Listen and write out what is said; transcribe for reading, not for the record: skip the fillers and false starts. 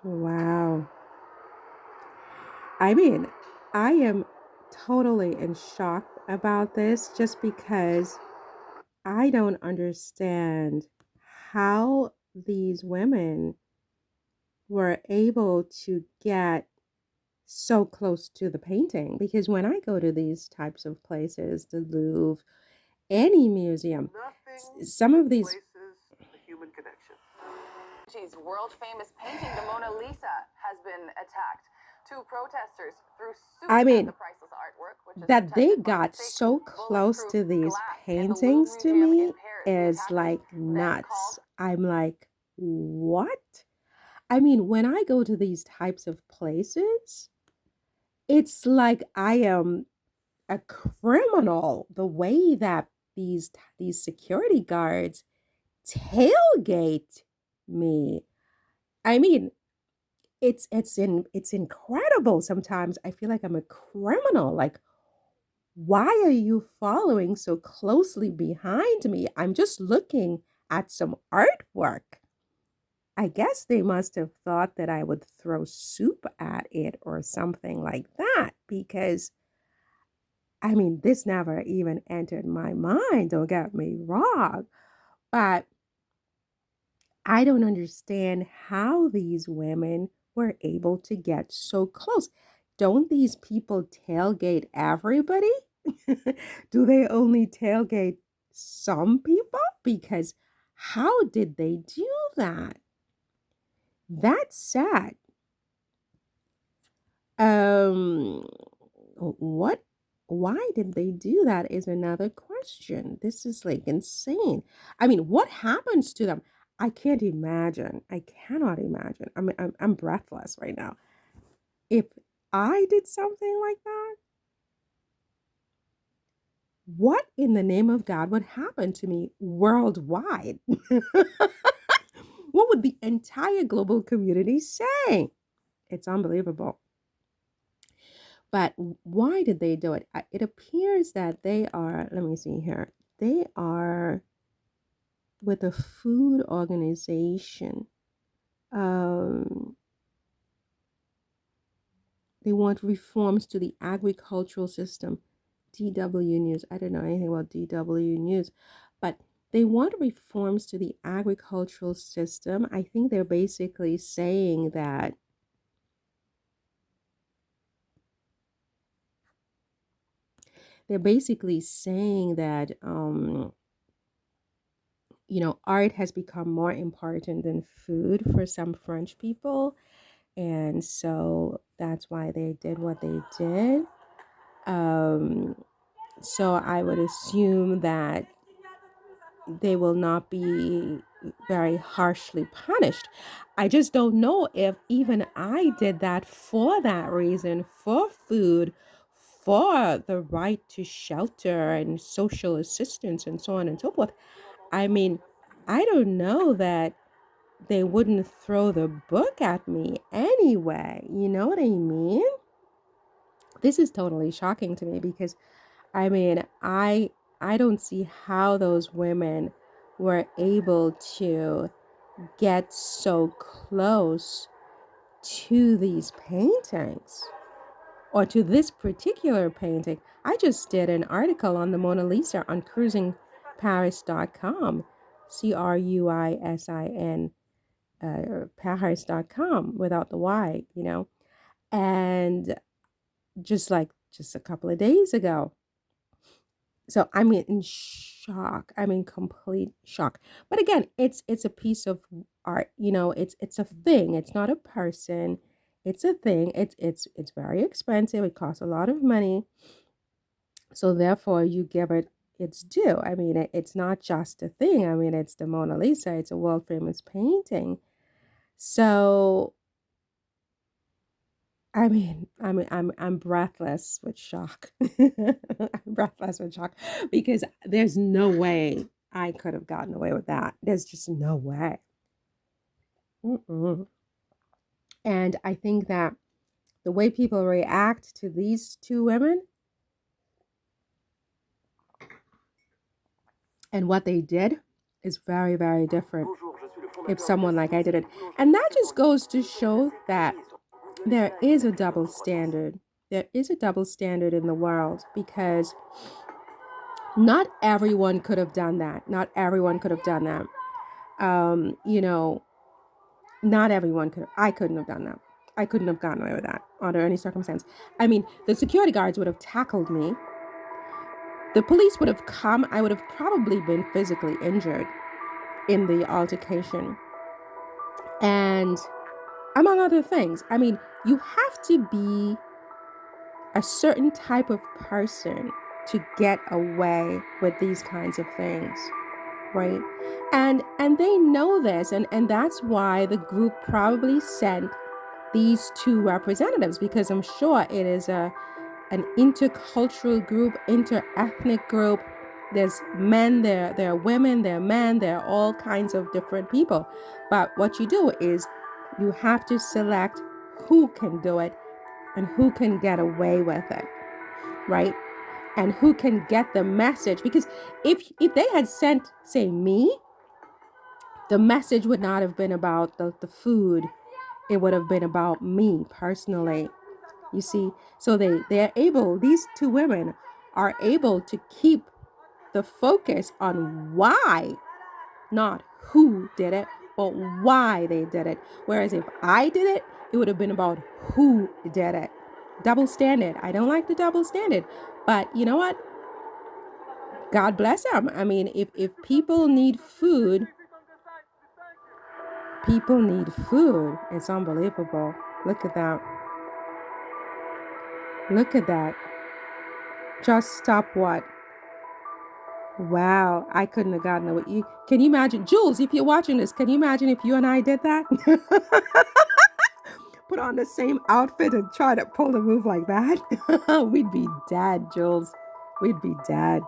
Wow. I mean, I am totally in shock about this just because I don't understand how these women were able to get so close to the painting. Because when I go to these types of places, the Louvre, any museum, some of these, Vinci's world famous painting, the Mona Lisa, has been attacked. Two protesters threw soup I at the mean, priceless artwork, which is that they protected by got fake so close bulletproof to these glass in the Louvre paintings to Museum in me Paris. The is attackers like then called. nuts. I'm like, what? I mean, when I go to these types of places, it's like I am a criminal. The way that these security guards tailgate me. I mean, it's incredible. Sometimes I feel like I'm a criminal. Like, why are you following so closely behind me? I'm just looking at some artwork. I guess they must have thought that I would throw soup at it or something like that because I mean, this never even entered my mind, don't get me wrong. But I don't understand how these women were able to get so close. Don't these people tailgate everybody? Do they only tailgate some people? Because how did they do that? That's sad. Um, what? Why did they do that is another question. This is like insane. I mean, what happens to them? I can't imagine. I cannot imagine. I mean, I'm breathless right now. If I did something like that, what in the name of God would happen to me worldwide? What would the entire global community say? It's unbelievable. But why did they do it? It appears that they are, let me see here, they are with a food organization. Um, they want reforms to the agricultural system. DW News. I don't know anything about DW News, but they want reforms to the agricultural system. I think they're basically saying that art has become more important than food for some French people. And so that's why they did what they did. Um, so I would assume that they will not be very harshly punished. I just don't know if even I did that for that reason, for food, for the right to shelter and social assistance and so on and so forth. I mean, I don't know that they wouldn't throw the book at me anyway. You know what I mean? This is totally shocking to me because I mean, I don't see how those women were able to get so close to these paintings or to this particular painting. I just did an article on the Mona Lisa on cruisingparis.com, CRUISIN, Paris.com without the Y, and just a couple of days ago. So I'm in shock. I'm in complete shock. But again, it's a piece of art. It's a thing. It's not a person. It's a thing. It's very expensive. It costs a lot of money. So therefore, you give it its due. I mean, it's not just a thing. I mean, it's the Mona Lisa. It's a world famous painting. So I'm breathless with shock. I'm breathless with shock because there's no way I could have gotten away with that. There's just no way. Mm-mm. And I think that the way people react to these two women and what they did is very, very different. if someone like I did it. And that just goes to show that there is a double standard. There is a double standard in the world because not everyone could have done that. Not everyone could have done that. You know, not everyone could. I couldn't have done that. I couldn't have gotten away with that under any circumstance. I mean, the security guards would have tackled me. The police would have come. I would have probably been physically injured in the altercation. And among other things, I mean, you have to be a certain type of person to get away with these kinds of things, right? And they know this, and that's why the group probably sent these two representatives, because I'm sure it is an intercultural group, interethnic group. There's men there are women, there are men, there are all kinds of different people. But what you do is you have to select who can do it and who can get away with it, right? And who can get the message. Because if they had sent, say, me, the message would not have been about the food. It would have been about me personally. You see, so they're able, these two women are able to keep the focus on why, not who did it, but why they did it. Whereas if I did it, it would have been about who did it. Double standard. I don't like the double standard. But you know what? God bless them. I mean, if people need food, people need food. It's unbelievable. Look at that. Look at that. Just stop what? Wow, I couldn't have gotten away. Can you imagine, Jules, if you're watching this, can you imagine if you and I did that? Put on the same outfit and try to pull a move like that? We'd be dead, Jules. We'd be dead.